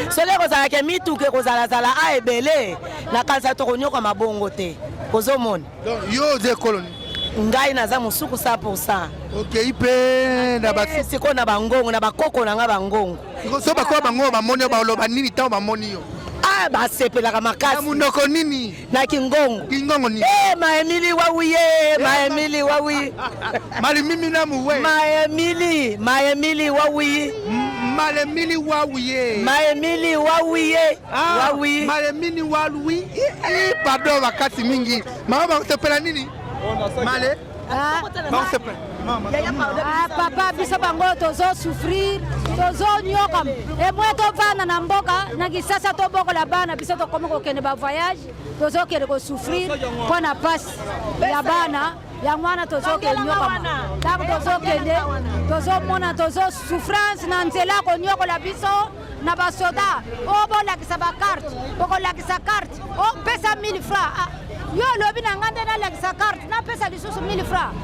S13: soki ekozalaka mituka ekozalazala a ebele na kanisa tokonyokama bongo te kozomona
S2: yo oza ekoloni
S13: ngai naza mosuku 100%.
S2: okei mpe na
S13: sikoyo na bangongo na bakoko na nga bangongo
S2: so bakoya bangongo bamoni yo baloba nini ntango bamoni yo
S13: basepelaka makasi
S2: munoko nini
S13: na kingongo
S2: nini
S13: maemili wawi maemili wawi
S2: malimimi na muwe
S13: maemili wawi
S2: malemili wawi malemili wawi pardon bakasi mingi mama bakosepela nini male bakosepela
S14: papa biso bango tozosouffrir tozonyokama emwe tovanda na mboka na kisasa tobokola bana biso tokoma kokende bavoyage tozokende kosouffrir mpo na pasi ya bana ya mwana tozokende nyokama ntango tozokende tozomona tozosouffrance na nzela konyokola biso na basoda oyo bolakisa bakarte bokolakisa karte opesa 1000 francs yo lobi na nga nde nalakisa karte napesa lisusu 1000 francs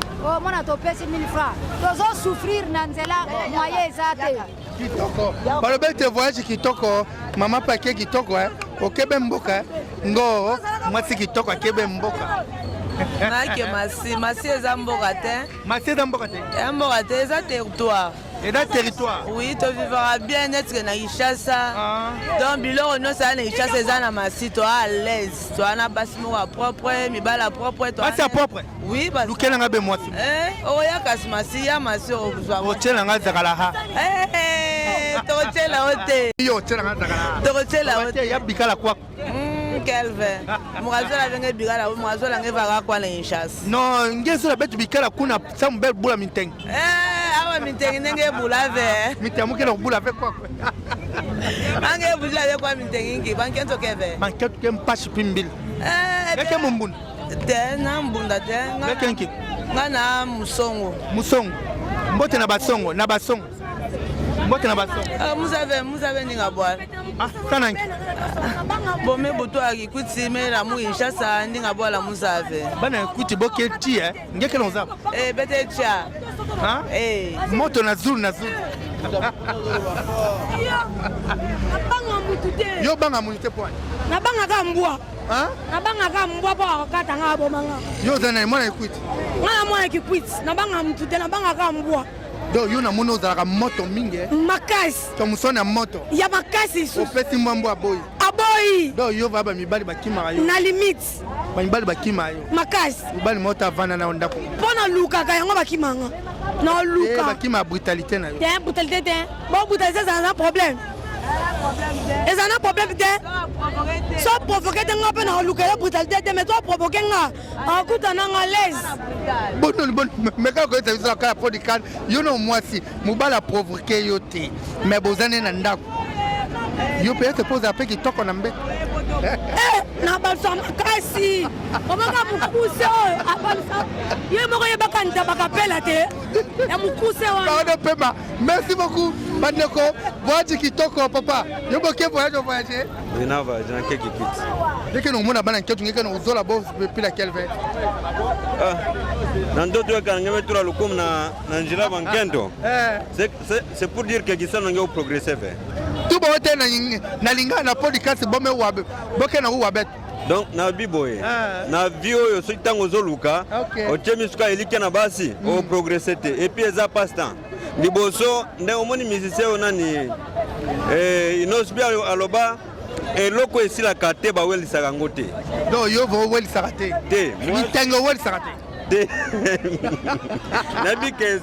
S14: mona topesi 1000 francs tozosouffrir na nzela moye eza te
S2: balobi ete voyage kitoko mama mpe ake kitoko okebe mboka ngo mwasi kitoko akebe mboka
S15: nake masi eza mboka te
S2: masi eza mboka te
S15: mboka te eza territoire
S2: Et dans le territoire?
S13: Oui, tu vivras bien être dans Ishasa. Donc, biloko no ça na Ishasa eza na masi to à l'aise. To na basimo wa propre, mi bala propre to.
S2: C'est propre.
S13: Oui, parce
S2: que lukela ngabe mwasi.
S13: Oh ya kasmasi ya masi o buzwa.
S2: O tshela nga zakala ha.
S13: To tshela ote.
S2: Yo tshela nga zakala.
S13: To tshela ote.
S2: Ya bikala kwa.
S13: Kelvin. Mwazola venge bigala, mwazola ngeva kwa na Ishasa.
S2: Non, ngezo la betu bikala kuna sambel bula minteng.
S13: Awa minteng nenge bula ve.
S2: Mitamu ke bula ve kwa.
S13: Ange bula ve kwa minteng ngi bankento keve.
S2: Bankento ke mpashi pimbil. Ngeke mumbunda.
S13: Te na mbunda te.
S2: Ngeke nki.
S13: Ngana musongo.
S2: Musongo. Mbote na basongo, na basongo. Mbote na basongo.
S13: Muzabe ninga bwala.
S2: Sanangi.
S13: Bome buto akikuti mera mu Ishasa ndinga bwala muzave.
S2: Bana kuti boke ti ngeke lonza.
S13: Bete tia.
S2: Moto na zulu na zulu.
S14: Banga mutute.
S2: Yo banga mutute point.
S14: Na banga ka mbwa. Na banga ka mbwa pa kata ngabo manga.
S2: Yo zana mwana ikuti.
S14: Ngana mwana kikwiti. Na banga mutute na banga ka mbwa.
S2: Do yo na mono za moto mingi.
S14: Makasi.
S2: To musona moto.
S14: Ya makasi su.
S2: Opesi mwambo aboyi.
S14: Aboyi.
S2: Do yo baba mibali bakima yo.
S14: Na limite.
S2: Mibali bakima yo.
S14: Makasi.
S2: Mibali moto avana na ondako.
S14: Pona luka ka yango bakimanga. Na luka.
S2: Bakima brutalité na yo.
S14: T'es brutalité t'es. Bon brutalité c'est un problème. Et ça n'a problème t'es. Soit provoquer t'es ngapa na luka la brutalité t'es mais toi provoquer nga. En coup t'en à l'aise.
S2: Bon mais quand tu as vu ça pour le cadre yo no moi si mobala provoquer yo te mais bozane na ndako yo peut te poser après qui toque na mbé
S14: na balsa makasi omaka mukuse abalsa yo moko ye bakanta bakapela te ya mukuse wa
S2: pardon pema merci beaucoup bandeko voyage kitoko papa yo boke voyage
S12: Vinava jana keki kit
S2: dès que nous mona bana nketu ngeke no zola bo pila Kelvin
S12: na ndoto yake angemetura lukumu na njila bankendo c'est pour dire que kisano ngeo progresser vers
S2: tout bon te na linga na podcast bombe wabe boke na wabe
S12: donc na biboye na vio yo so tango zoluka ochemi suka elike na basi o progresser te et puis eza passe temps liboso nde omoni musicien onani inosbi aloba eloko esilaka te bawelisaka yango te
S2: donc yo vo welisaka te mitengo welisaka te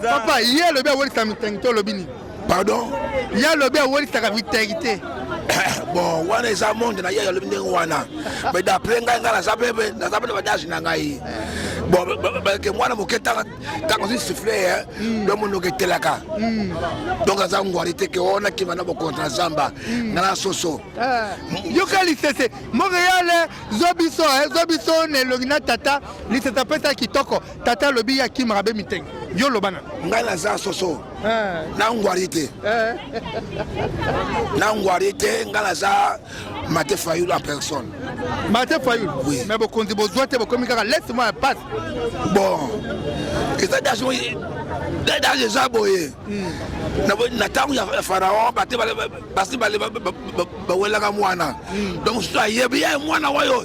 S2: papa ye lobi awelisa mitengo to lobi ni
S15: pardon
S2: ye lobi awelisaka mitengo te
S15: bon wana eza monde na ye yalobi ndenge wana mais d'après ngai ngai naza mpe badage na ngai bon ke mwana moke ntango ozi siffle do monoko etelaka donc aza ngwari te ke ona kima na bokontra na zamba nga na soso
S2: yoka lisese moko yale zo biso na elongi na tata lisese apesa kitoko tata alobi ya kimaka be mitengo yo lobana
S15: ngai naza soso na ngwari te na ngwari te ngai naza Mate Fayoul en personne.
S2: Mate Fayoul?
S15: Oui.
S2: Mais beaucoup de besoins, laisse-moi un passe.
S15: Bon. Et ça, dans les aboyés. Natang ya Pharaon, parce que bawela mwana. Donc ça y est bien mwana wayo.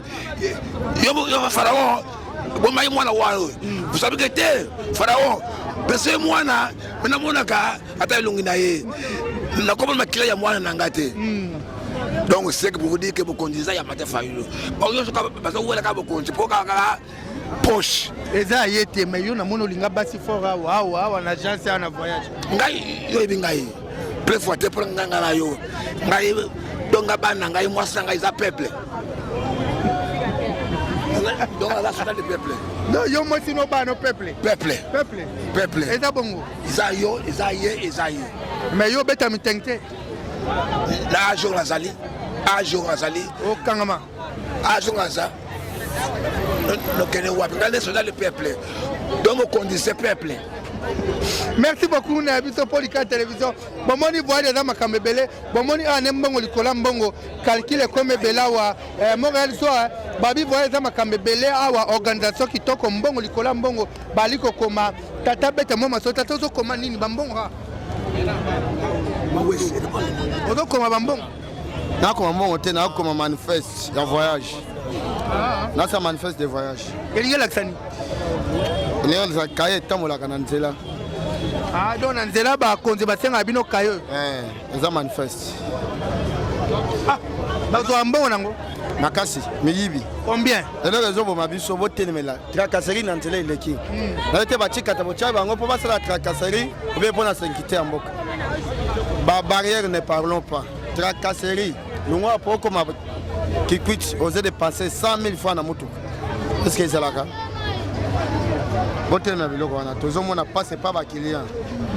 S15: Yo Pharaon, bon mai mwana wayo. Vous savez que t'es Pharaon. Parce que mwana, maintenant mwana ka ata longi na ye. Na comme makila ya mwana nangate. Donc c'est que pour vous dire que vous conduisez à Mate Fayoul. Bon, je suis parce que vous avez conduit pour poche.
S2: Et ça y est, mais vous avez linga basi fora wa na agence en voyage.
S15: Ngai yo bingai. Préfouate pour nganga yo. Ngai donc bana ngai moi ça ngai za peuple. Donc là c'est le peuple.
S2: Non, yo moi sino ba no peuple.
S15: Peuple.
S2: Et ça bongo.
S15: Isayo.
S2: Mais yo beta mitengte.
S15: La ajo Razali.
S2: Au Kangama.
S15: Ajo Razali. Nous connaissons le peuple. Donc on conduit ce peuple.
S2: Merci beaucoup na biso Polycat télévision. Bon moni voyage dans Makambebele, bon moni anembango likola mbongo calcule comme belawa Montréal soa babi voyage dans Makambebele awa organisation kitoko mbongo likola mbongo baliko koma tata bete moma so tata so koma nini bambongo ha. Ozo koma bambongo.
S16: Na koma mbongo te na koma manifeste ya voyage. Na sa manifeste de voyage.
S2: Elinga laksani.
S16: Elinga kaye tamolaka na nzela.
S2: Ah, donc nzela ba konze basenga bino kayo.
S16: Eza manifeste.
S2: Ah, bazo ambongo nango.
S16: Makasi, miyibi.
S2: Combien?
S16: Elo rezo bo mabiso bo tenemela. Tracasserie na nzela ileki. Na ete ba chika tabo cha bango po basala tracasserie, ou bien pour na sécurité en mboka. Ba barrière ne parlons pas. Tracasserie. Nous avons pour comme qui quitte oser dépenser 100 000 francs dans moto. Est-ce que c'est là cas?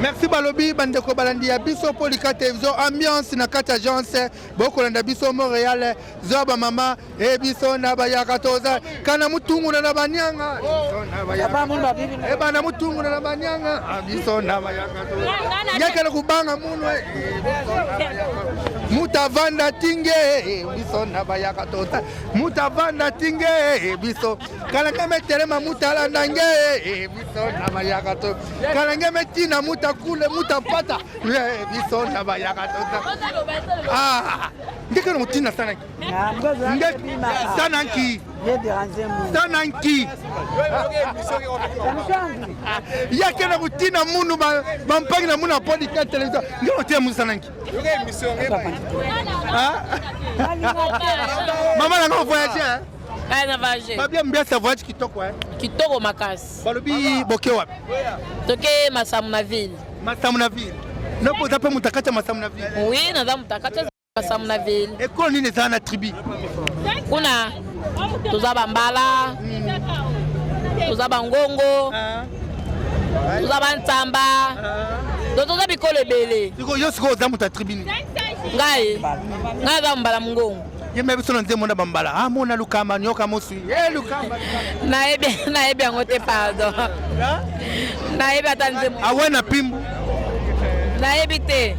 S2: Merci Balobi, Bandeko Balandi, Biso Polika Télévision, ambiance na kata agence, Boko Landa Biso Montréal, Zoba Mama, et Biso Nabaya Katoza, Kanamutungu na Banyanga, Ebanamutungu na Banyanga, Biso Nabaya Katoza, Yakana Kubanga Munwe, Mutavanda Tinge, Biso Nabaya Katoza, Mutavanda Tinge, Biso, Kalangame Terema Mutala Nange, Biso Nabaya Katoza, Kalangame Tina Mutakule Mutapata, Biso Nabaya Katoza. Ah, ndeke no mutina sana. Sana nki. Sana nki. Yake na mutina munu bampangi na muna podcast television. Ngiro tia musana nki. Mama na voyager.
S5: Na voyager.
S2: Ba bien mbia voyage kitoko hein.
S5: Kitoko makasi.
S2: Balobi boke wapi?
S5: Toke Masamuna ville.
S2: Masamuna ville. No poza pe mutakata Masamuna ville.
S5: Oui, na mutakata Masamuna ville.
S2: Et quoi nini sana tribu?
S5: Kuna tuzaba mbala. Tuzaba ngongo. Tuzaba ntamba. Tuzaba bikole bele.
S2: Siko yosiko za muta tribu ni.
S5: Ngai. Ngai za mbala mungongo.
S2: Yembe biso nze mona bambala. Ah mona lukamba nyoka mosu. Lukamba.
S5: Na ebe ngote pardon. Na ebe atanze.
S2: Awena pimbu.
S5: Na ebe te.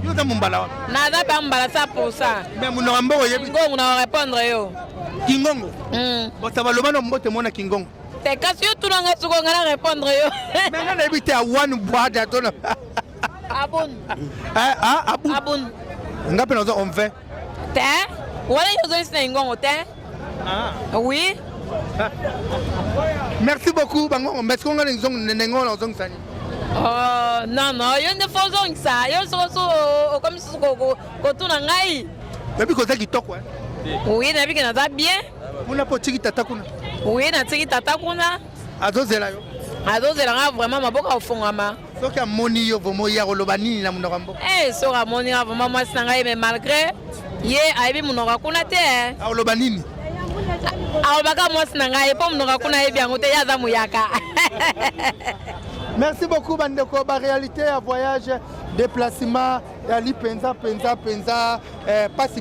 S2: Yo za mbala wa.
S5: Na za bambala 100%.
S2: Mais mon rambo yebi.
S5: Ngongo na répondre yo.
S2: Kingongo. Bota balobano mbote mona kingongo.
S5: Te kasi yo tunanga suko ngana répondre yo.
S2: Mais na yebi te awanu boada tona.
S5: Abun.
S2: Abun.
S5: Abun.
S2: Ngape nazo on fait.
S5: Te? Wala yo zo isna ngongo te? Oui.
S2: Merci beaucoup bango. Merci qu'on a les zong nengo na zong sani.
S5: Oh non non, yo ne faut zong ça. Yo so comme si ko tuna ngai.
S2: Babi ko za kitoko hein.
S5: Oui, na biki na za bien.
S2: Muna po tiki tata kuna.
S5: Oui, na tiki tata kuna.
S2: Azozela yo.
S5: Azozela nga vraiment maboka ofongama.
S2: Soki amoni yo vomo ya koloba nini na munoko mboka.
S5: Soki amoni nga vraiment mwasi na ngai mais malgré ye ayebi munoko kuna te.
S2: Aloba nini?
S5: Alobaka mwasi na ngai po munoko kuna yebi yango te yaza muyaka.
S2: Merci beaucoup Bandeko. Ba réalité à voyage, déplacement, ali penza passe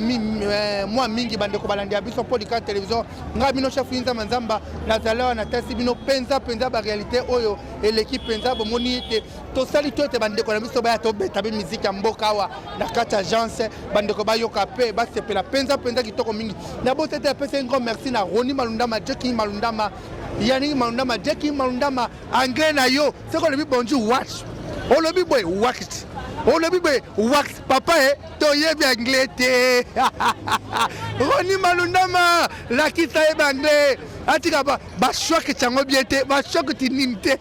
S2: moi mingi Bandeko Balandi Biso Polika Télévision. Nga bino chef Inza Manzamba nazala na tasi bino penza ba réalité oyo et l'équipe penza bomoni te to sali to te Bandeko na biso ba to beta be musique mboka wa na kata agence Bandeko ba yoka pe ba sepela penza kitoko mingi. Na bo tete pese un grand merci na Roni Malundama, Jackie Malundama, Yani Malundama, Jackie Malundama, anglais na yo. C'est qu'on le dit bonjour watch. On le dit boy wax. On le dit boy wax. Papa to yebi anglais te. Roni Malundama, la kita yebi anglais. Atika ba choc chango bien te, ba choc tinimte.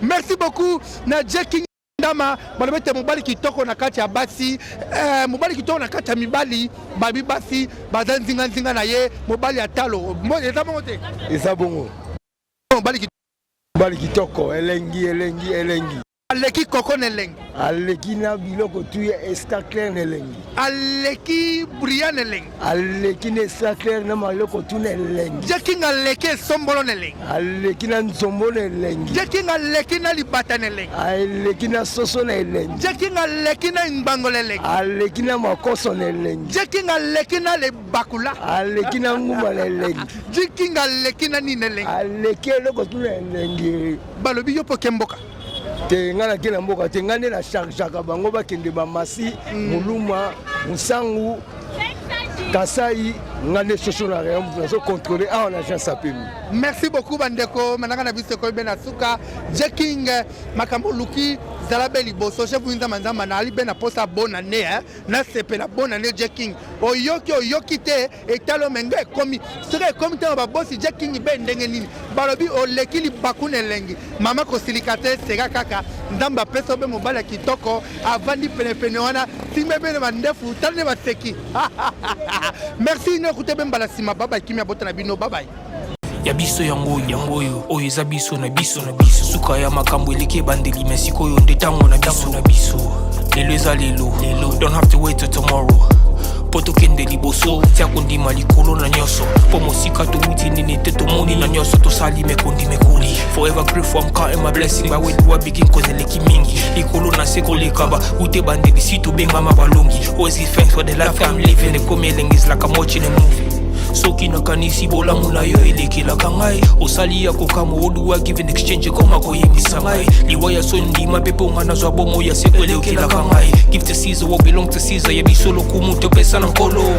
S2: Merci beaucoup na Jackie Ndama, balobete mobali kitoko na kati ya basi, mobali kitoko na kati ya mibali, babi basi, bazanzinga nzinga na ye, mobali ya talo. Eza bongo te?
S10: Eza bongo. Mobali kitoko, elengi.
S2: Aleki koko nelengi.
S10: Aleki na biloko tuye estakler nelengi.
S2: Aleki brillant nelengi.
S10: Aleki na estakler na maloko tu nelengi.
S2: Jeki nga leki sombolo nelengi.
S10: Aleki na nzombo nelengi.
S2: Jeki nga leki na libata nelengi.
S10: Aleki na soso nelengi.
S2: Jeki nga leki na mbango nelengi.
S10: Aleki na makoso nelengi.
S2: Jeki nga leki na le bakula.
S10: Aleki na nguma nelengi.
S2: Jeki nga leki na ni nelengi.
S10: Aleki loko tu nelengi.
S2: Balobi yo pokemboka.
S10: Te ngana kila mboka te ngane na chargeaka bango bakende bamasi muluma musangu Kasai ngane soso na rien pour contrôler en agence APM.
S2: Merci beaucoup Bandeko manaka na biso ko bena suka Jeking makambo luki zala be liboso chef nzamba nzamba na ali be na posa bonne année na sepe la bonne année Jack King oyoki te etalo menga ekomi sere ekomi te ba boss Jack King be ndenge nini balobi oleki libakune lengi mama ko silikate sega kaka nzamba peso be mobala kitoko avandi pene wana timbe be na ndefu tane baseki merci ne écoutez ben bala sima baba kimia bota na bino bye.
S3: Ya biso yangoyo oyo eza biso na biso suka ya makambo eleki ebandeli me sikoyo nde ntango na biso lelo eza lelo don't have to wait till tomorrow po tokende liboso tia kondima likolo na nyonso po mosika towuti nini te tomoni na nyonso tosali mekoli forever grateful I'm counting my blessing but when do I begin cause eleki mingi likolo na se kolekaba ute bandeli si tobengama balongi always give thanks for the life I'm living ekomi elengis like I'm watching a movie soki nakanisi bolamu na yo elekelaka ngai osali ya kokama oduwa give in exchange koma koyebisa ngai liwaya so ndima pepe onga nazwa bomo ya seko elekelaka ngai give to Caesar what belong to Caesar yebiso lokumu topesa na nkolo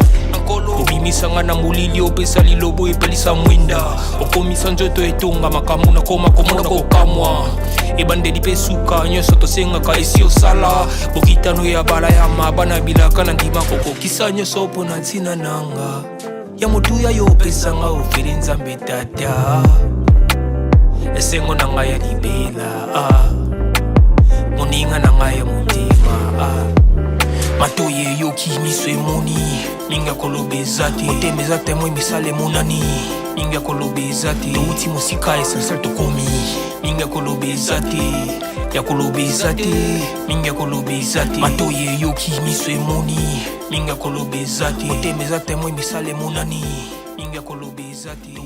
S3: obimisanga na molili opesa lilobo epelisa mwinda okomisa nzoto etonga makambo na koma komona kokamwa ebandeli pe suka nyonso tosengaka esi osala bokitano ya bala ya mabana bilaka na ndima kokokisa nyonso mpo na ntina nanga ya motuya yo pesanga ofeli nzambe tata esengo na ngai ya libela moninga na ngai ya motema matoye yoki miso emoni minga koloba eza te motema eza temoi misala emonani minga koloba eza te touti mosika essentiel tokomi minga koloba eza te ya koloba eza te minga koloba eza te matoye yoki miso emoni minga koloba eza te motema eza temoi misala emonani minga koloba eza te